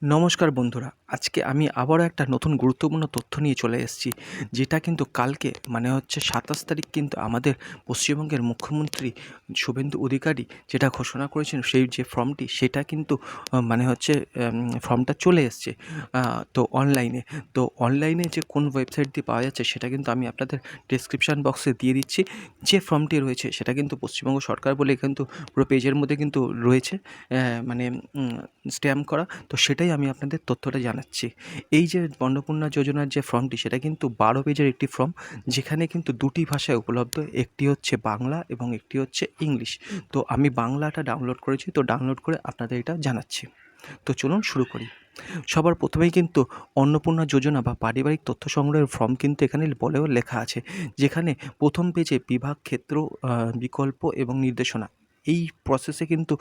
নমস্কার বন্ধুরা, আজকে আমি আবারও একটা নতুন গুরুত্বপূর্ণ তথ্য নিয়ে চলে এসেছি, যেটা কিন্তু কালকে মানে হচ্ছে ২৭ তারিখ কিন্তু আমাদের পশ্চিমবঙ্গের মুখ্যমন্ত্রী শুভেন্দু অধিকারী যেটা ঘোষণা করেছেন, সেই যে ফর্মটি সেটা কিন্তু মানে হচ্ছে ফর্মটা চলে এসছে তো অনলাইনে। তো অনলাইনে যে কোন ওয়েবসাইট দিয়ে পাওয়া যাচ্ছে সেটা কিন্তু আমি আপনাদের ডেসক্রিপশান বক্সে দিয়ে দিচ্ছি। যে ফর্মটি রয়েছে সেটা কিন্তু পশ্চিমবঙ্গ সরকার বলে কিন্তু পুরো পেজের মধ্যে কিন্তু রয়েছে, মানে স্ট্যাম্প করা। তো সেটাই আমি আপনাদের তথ্যটা জানাচ্ছি। এই যে অন্নপূর্ণা যোজনার যে ফর্মটি সেটা কিন্তু ১২ পেজের একটি ফর্ম, যেখানে কিন্তু দুটি ভাষায় উপলব্ধ, একটি হচ্ছে বাংলা এবং একটি হচ্ছে ইংলিশ। তো আমি বাংলাটা ডাউনলোড করেছি, তো ডাউনলোড করে আপনাদের এটা জানাচ্ছি। তো চলুন শুরু করি। সবার প্রথমেই কিন্তু অন্নপূর্ণা যোজনা বা পারিবারিক তথ্য সংগ্রহের ফর্ম কিন্তু এখানে বলেও লেখা আছে, যেখানে প্রথম পেজে বিভাগ, ক্ষেত্র, বিকল্প এবং নির্দেশনা, এই প্রসেসে কিন্তু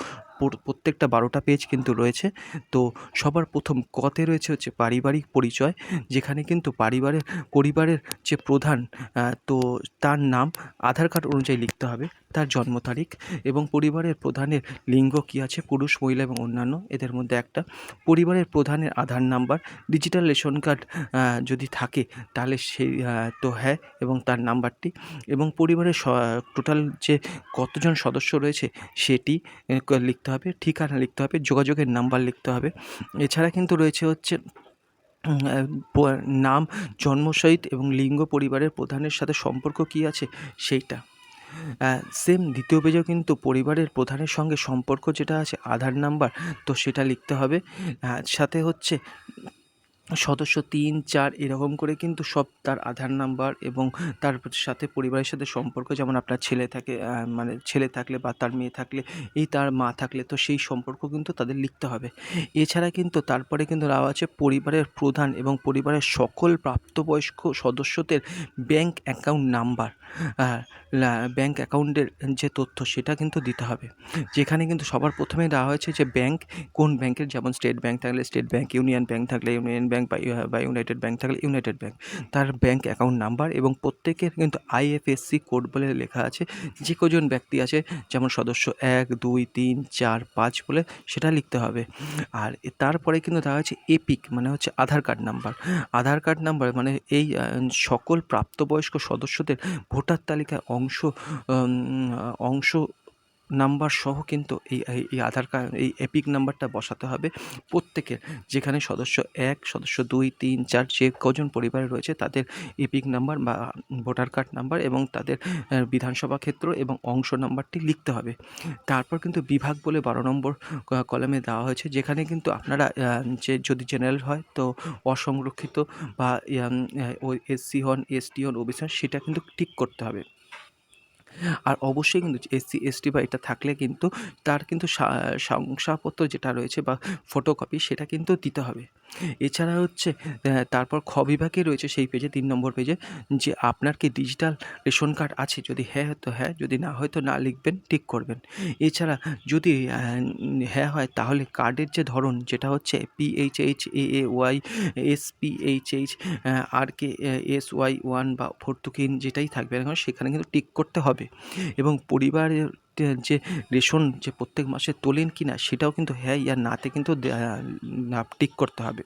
প্রত্যেকটা ১২টা পেজ কিন্তু রয়েছে। তো সবার প্রথম কতে রয়েছে হচ্ছে পারিবারিক পরিচয়, যেখানে কিন্তু পরিবারের যে প্রধান, তো তার নাম আধার কার্ড অনুযায়ী লিখতে হবে, তার জন্ম তারিখ এবং পরিবারের প্রধানের লিঙ্গ কী আছে, পুরুষ, মহিলা এবং অন্যান্য, এদের মধ্যে একটা। পরিবারের প্রধানের আধার নাম্বার, ডিজিটাল রেশন কার্ড যদি থাকে তাহলে সেই তো হ্যাঁ এবং তার নাম্বারটি, এবং পরিবারের টোটাল যে কতজন সদস্য রয়েছে সেটি লিখতে হবে, ঠিকানা লিখতে হবে, যোগাযোগের নাম্বার লিখতে হবে। এছাড়া কিন্তু রয়েছে হচ্ছে নাম, জন্মসহিত এবং লিঙ্গ, পরিবারের প্রধানের সাথে সম্পর্ক কী আছে সেইটা। সেম দ্বিতীয় পেজেও কিন্তু পরিবারের প্রধানের সঙ্গে সম্পর্ক যেটা আছে, আধার নাম্বার, তো সেটা লিখতে হবে। সাথে হচ্ছে সদস্য ৩, ৪ এরকম করে কিন্তু সব তার আধার নাম্বার এবং তার সাথে পরিবারের সাথে সম্পর্ক, যেমন আপনার ছেলে থাকে, মানে ছেলে থাকলে বা তার মেয়ে থাকলে, তার মা থাকলে, তো সেই সম্পর্ক কিন্তু তাদের লিখতে হবে। এছাড়া কিন্তু তারপরে কিন্তু দেওয়া আছে পরিবারের প্রধান এবং পরিবারের সকল প্রাপ্তবয়স্ক সদস্যদের ব্যাংক অ্যাকাউন্ট নাম্বার, ব্যাংক অ্যাকাউন্টের যে তথ্য সেটা কিন্তু দিতে হবে। যেখানে কিন্তু সবার প্রথমে দেওয়া হয়েছে যে ব্যাংক, কোন ব্যাংকের, যেমন স্টেট ব্যাংক থাকলে স্টেট ব্যাংক, ইউনিয়ন ব্যাংক থাকলে ইউনিয়ন ব্যাংক, বা ইউনাইটেড ব্যাংক থাকলে ইউনাইটেড ব্যাংক, তার ব্যাংক অ্যাকাউন্ট নাম্বার, এবং প্রত্যেকের কিন্তু আইএফএসসি কোড বলে লেখা আছে, যে কজন ব্যক্তি আছে, যেমন সদস্য ১, ২, ৩, ৪, ৫ বলে সেটা লিখতে হবে। আর তারপরে কিন্তু দেওয়া হচ্ছে এপিক, মানে হচ্ছে আধার কার্ড নাম্বার। আধার কার্ড নাম্বার মানে এই সকল প্রাপ্তবয়স্ক সদস্যদের ভোটার তালিকায় অংশ নাম্বার সহ কিন্তু এই আধার কার্ড, এই এপিক নাম্বারটা বসাতে হবে প্রত্যেকের। যেখানে সদস্য ১, সদস্য ২, ৩, ৪ যে কজন পরিবারে রয়েছে তাদের এপিক নাম্বার বা ভোটার কার্ড নাম্বার এবং তাদের বিধানসভা ক্ষেত্র এবং অংশ নাম্বারটি লিখতে হবে। তারপর কিন্তু বিভাগ বলে ১২ নম্বর কলামে দেওয়া হয়েছে, যেখানে কিন্তু আপনারা যে যদি জেনারেল হয় তো অসংরক্ষিত, বা ওই এসসি হন, এসটি হন, ওবিসি হন, সেটা কিন্তু টিক করতে হবে। আর অবশ্যই কিন্তু এসসি, এসটি বা এটা থাকলে কিন্তু তার কিন্তু শংসাপত্র যেটা রয়েছে বা ফটোকপি সেটা কিন্তু দিতে হবে। এছাড়া হচ্ছে তারপর খ বিভাগে রয়েছে সেই পেজে ৩ নম্বর পেজে, যে আপনার কি ডিজিটাল রেশন কার্ড আছে? যদি হ্যাঁ হয় তো হ্যাঁ, যদি না হয় তো না লিখবেন, টিক করবেন। এছাড়া যদি হ্যাঁ হয় তাহলে কার্ডের যে ধরন, যেটা হচ্ছে PHH, AAY, SPHH, RK, SY1 বা ভর্তুকিন যেটাই থাকবে না কেন সেখানে কিন্তু টিক করতে হবে। এবং পরিবারের যে রেশন যে প্রত্যেক মাসে তোলেন কি না সেটাও কিন্তু হ্যাঁ ইয়া নাতে কিন্তু টিক করতে হবে।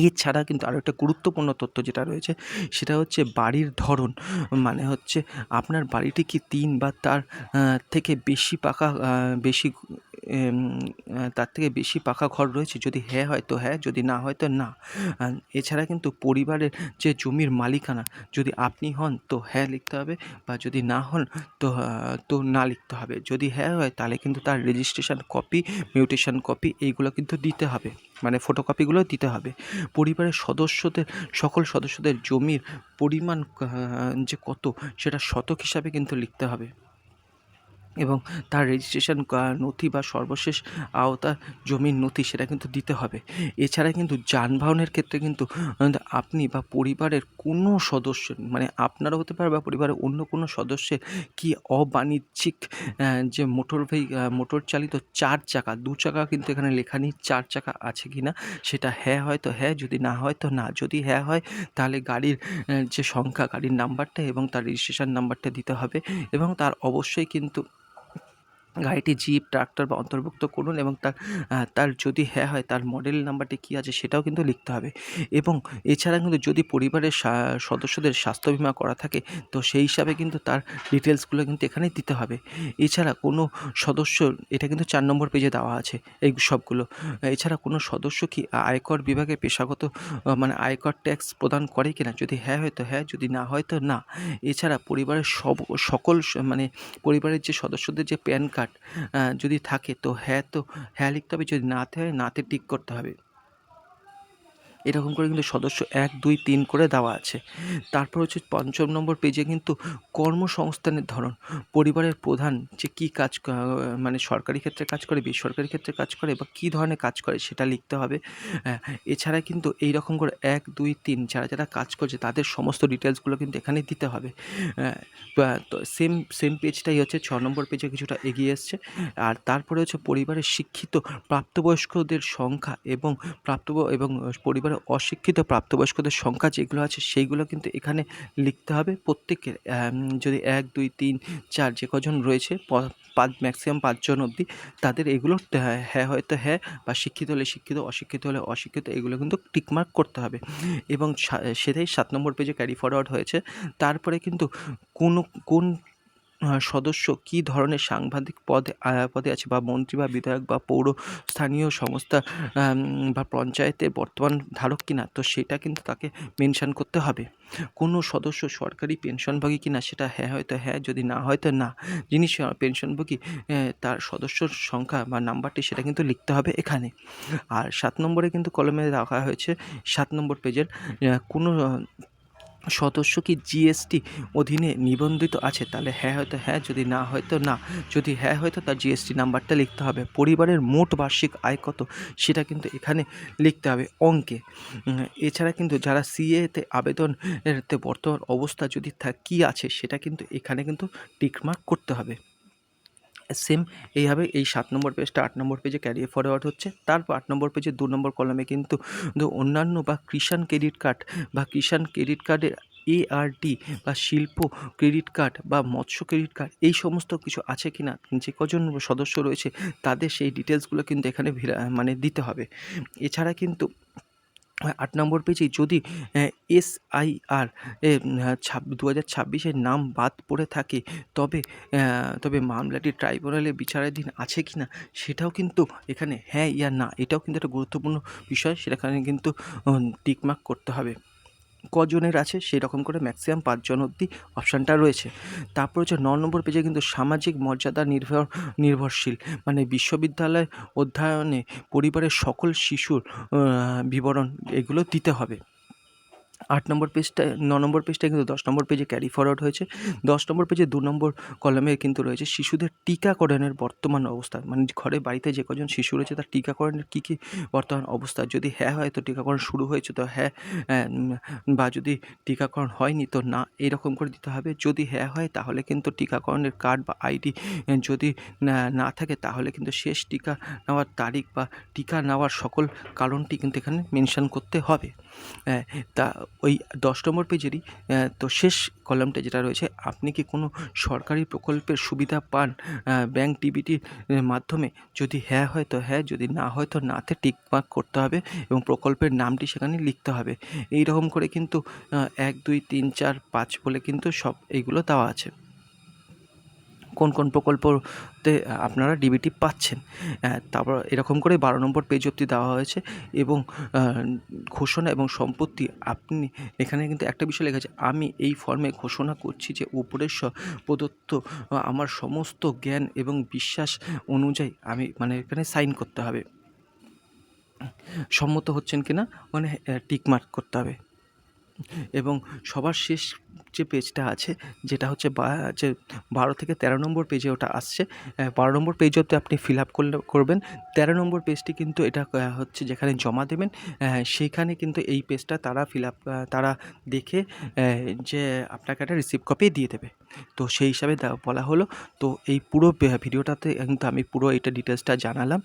এছাড়া কিন্তু আরও একটা গুরুত্বপূর্ণ তথ্য যেটা রয়েছে সেটা হচ্ছে বাড়ির ধরন, মানে হচ্ছে আপনার বাড়িটি কি ৩ বা তার থেকে বেশি পাকা, তার থেকে বেশি পাকা ঘর রয়েছে? যদি হ্যাঁ হয় তো হ্যাঁ, যদি না হয় তো না। এছাড়া কিন্তু পরিবারের যে জমির মালিকানা, যদি আপনি হন তো হ্যাঁ লিখতে হবে, বা যদি না হন তো না লিখতে হবে। যদি হ্যাঁ হয় তাহলে কিন্তু তার রেজিস্ট্রেশন কপি, মিউটেশন কপি এইগুলো কিন্তু দিতে হবে, মানে ফটোকপিগুলো দিতে হবে। পরিবারের সকল সদস্যদের জমির পরিমাণ যে কত সেটা শতক হিসাবে কিন্তু লিখতে হবে, এবং তার রেজিস্ট্রেশন নথি বা সর্বশেষ আওতার জমির নথি সেটা কিন্তু দিতে হবে। এছাড়া কিন্তু যানবাহনের ক্ষেত্রে কিন্তু আপনি বা পরিবারের কোনো সদস্য, মানে আপনারও হতে পারে বা পরিবারের অন্য কোনো সদস্যের কি অবাণিজ্যিক যে মোটর চালিত ৪ চাকা, ২ চাকা কিন্তু এখানে লেখা নেই, ৪ চাকা আছে কি না সেটা হ্যাঁ হয় তো হ্যাঁ, যদি না হয় তো না। যদি হ্যাঁ হয় তাহলে গাড়ির যে সংখ্যা, গাড়ির নাম্বারটা এবং তার রেজিস্ট্রেশন নাম্বারটা দিতে হবে, এবং তার অবশ্যই কিন্তু গাড়িটি জিপ, ট্রাক্টর বা অন্তর্ভুক্ত করুন এবং তার যদি হ্যাঁ হয় তার মডেল নাম্বারটি কী আছে সেটাও কিন্তু লিখতে হবে। এবং এছাড়া কিন্তু যদি পরিবারের সদস্যদের স্বাস্থ্য বিমা করা থাকে তো সেই হিসাবে কিন্তু তার ডিটেলসগুলো কিন্তু এখানে দিতে হবে। এছাড়া কোনো সদস্য, এটা কিন্তু 4 নম্বর পেজে দেওয়া আছে এই সবগুলো। এছাড়া কোনো সদস্য কি আয়কর বিভাগে পেশাগত মানে আয়কর ট্যাক্স প্রদান করে কিনা, যদি হ্যাঁ হয় তো হ্যাঁ, যদি না হয় তো না। এছাড়া পরিবারের সকল মানে পরিবারের যে সদস্যদের যে প্যান কার্ড যদি থাকে তো হ্যাঁ লিখতে হবে, যদি নাতে হয় নাতে টিক করতে হবে। এরকম করে কিন্তু সদস্য 1, 2, 3 করে দেওয়া আছে। তারপর হচ্ছে 5ম নম্বর পেজে কিন্তু কর্মসংস্থানের ধরন, পরিবারের প্রধান যে কী কাজ মানে সরকারি ক্ষেত্রে কাজ করে, বেসরকারি ক্ষেত্রে কাজ করে বা কী ধরনের কাজ করে সেটা লিখতে হবে। এছাড়া কিন্তু এই রকম করে 1, 2, 3 যারা কাজ করছে তাদের সমস্ত ডিটেলসগুলো কিন্তু এখানে দিতে হবে। তো সেম পেজটাই হচ্ছে 6 নম্বর পেজে কিছুটা এগিয়ে এসছে। আর তারপরে হচ্ছে পরিবারের শিক্ষিত প্রাপ্তবয়স্কদের সংখ্যা এবং পরিবারের অশিক্ষিত প্রাপ্তবয়স্কদের সংখ্যা যেগুলো আছে সেইগুলো কিন্তু এখানে লিখতে হবে প্রত্যেকের। যদি 1, 2, 3, 4 যে কজন রয়েছে ম্যাক্সিমাম 5 জন অবধি, তাদের এগুলো হ্যাঁ হয়তো হ্যাঁ, বা শিক্ষিত হলে শিক্ষিত, অশিক্ষিত হলে অশিক্ষিত, এগুলো কিন্তু টিকমার্ক করতে হবে। এবং সেটাই 7 নম্বর পেজে ক্যারি ফরওয়ার্ড হয়েছে। তারপরে কিন্তু কোন সদস্য কী ধরনের সাংবাদিক পদে আছে, বা মন্ত্রী বা বিধায়ক বা পৌর স্থানীয় সংস্থা বা পঞ্চায়েতের বর্তমান ধারক কিনা, তো সেটা কিন্তু তাকে মেনশন করতে হবে। কোনো সদস্য সরকারি পেনশনভোগী কিনা, সেটা হ্যাঁ হয়তো হ্যাঁ, যদি না হয় তো না। যিনি পেনশনভোগী তার সদস্যর সংখ্যা বা নাম্বারটি সেটা কিন্তু লিখতে হবে এখানে। আর 7 নম্বরে কিন্তু কলমে রাখা হয়েছে 7 নম্বর পেজের কোনো সদস্য কি জিএসটি অধীনে নিবন্ধিত আছে, তাহলে হ্যাঁ হয়তো হ্যাঁ, যদি না হয় তো না। যদি হ্যাঁ হয় তো তার জিএসটি নাম্বারটা লিখতে হবে। পরিবারের মোট বার্ষিক আয় কত সেটা কিন্তু এখানে লিখতে হবে অঙ্কে। এছাড়া কিন্তু যারা সিএতে আবেদনেতে বর্তমান অবস্থা যদি কী আছে সেটা কিন্তু এখানে কিন্তু টিকমার্ক করতে হবে। সেম এইভাবে এই 7 নম্বর পেজটা 8 নম্বর পেজে ক্যারি ফরওয়ার্ড হচ্ছে। তারপর 8 নম্বর পেজে 2 নম্বর কলামে কিন্তু অন্যান্য বা কিষাণ ক্রেডিট কার্ড বা কিষাণ ক্রেডিট কার্ডের এআরডি বা শিল্প ক্রেডিট কার্ড বা মৎস্য ক্রেডিট কার্ড, এই সমস্ত কিছু আছে কিনা, যে কজন সদস্য রয়েছে তাদের সেই ডিটেলসগুলো কিন্তু এখানে মানে দিতে হবে। এছাড়া কিন্তু 8 নম্বর পেজে যদি এসআইআর 2026-এর নাম বাদ পড়ে থাকে তবে মামলাটি ট্রাইব্যুনালে বিচারাধীন আছে কিনা সেটাও কিন্তু এখানে হ্যাঁ ইয়া না, এটাও কিন্তু একটা গুরুত্বপূর্ণ বিষয়, সেখানে কিন্তু টিকমার্ক করতে হবে। কজনের আছে সেই রকম করে ম্যাক্সিমাম 5 জন অবধি অপশানটা রয়েছে। তারপর হচ্ছে 9 নম্বর পেজে কিন্তু সামাজিক মর্যাদা নির্ভরশীল, মানে বিশ্ববিদ্যালয় অধ্যয়নে পরিবারের সকল শিশুর বিবরণ এগুলো দিতে হবে। 8 নম্বর পেজটা 9 নম্বর পেজটা কিন্তু 10 নম্বর পেজে ক্যারি ফরওয়ার্ড হয়েছে। 10 নম্বর পেজে 2 নম্বর কলামে কিন্তু রয়েছে শিশুদের টিকাকরণের বর্তমান অবস্থা, মানে ঘরে বাড়িতে যে কজন শিশু রয়েছে তার টিকাকরণের কী বর্তমান অবস্থা, যদি হ্যাঁ হয় তো টিকাকরণ শুরু হয়েছে তো হ্যাঁ, বা যদি টিকাকরণ হয়নি তো না, এরকম করে দিতে হবে। যদি হ্যাঁ হয় তাহলে কিন্তু টিকাকরণের কার্ড বা আইডি যদি না থাকে তাহলে কিন্তু শেষ টিকা নেওয়ার তারিখ বা টিকা নেওয়ার সকল কারণটি কিন্তু এখানে মেনশন করতে হবে। তা ওই 10 নম্বর পেজেরই তো শেষ কলামটা যেটা রয়েছে, আপনি কি কোনো সরকারি প্রকল্পের সুবিধা পান ব্যাংক ডিবিটির মাধ্যমে, যদি হ্যাঁ হয় তো হ্যাঁ, যদি না হয় তো নাতে টিকমার্ক করতে হবে এবং প্রকল্পের নামটি সেখানে লিখতে হবে। এই রকম করে কিন্তু 1, 2, 3, 4, 5 বলে কিন্তু সব এইগুলো দেওয়া আছে। কোন প্রকল্পতে আপনারা ডিবিটি পাচ্ছেন। তারপর এরকম করে 12 নম্বর পেজ অবধি দেওয়া হয়েছে। এবং ঘোষণা এবং সম্পত্তি, আপনি এখানে কিন্তু একটা বিষয় লেখা আছে, আমি এই ফর্মে ঘোষণা করছি যে উপরের প্রদত্ত আমার সমস্ত জ্ঞান এবং বিশ্বাস অনুযায়ী আমি, মানে এখানে সাইন করতে হবে। সম্মত হচ্ছেন কিনা মানে টিকমার্ক করতে হবে। এবং সবার শেষ যে পেজটা আছে যেটা হচ্ছে যে 12 থেকে 13 নম্বর পেজে ওটা আসছে। 12 নম্বর পেজ অবধি আপনি ফিল আপ করবেন। 13 নম্বর পেজটি কিন্তু এটা হচ্ছে যেখানে জমা দেবেন, সেইখানে কিন্তু এই পেজটা তারা তারা দেখে যে আপনাকে একটা রিসিপ্ট কপি দিয়ে দেবে। তো সেই হিসাবে বলা হলো। তো এই পুরো ভিডিওটাতে কিন্তু আমি পুরো এটা ডিটেলসটা জানালাম।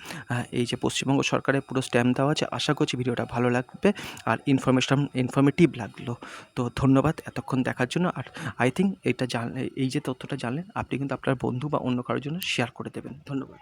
এই যে পশ্চিমবঙ্গ সরকারের পুরো স্ট্যাম্প দেওয়া আছে। আশা করছি ভিডিওটা ভালো লাগবে আর ইনফরমেটিভ লাগলো। তো ধন্যবাদ এতক্ষণ দেখার জন্য। আর আই থিঙ্ক এটা এই যে তথ্যটা জানলেন আপনি কিন্তু আপনার বন্ধু বা অন্য কারোর জন্য শেয়ার করে দেবেন। ধন্যবাদ।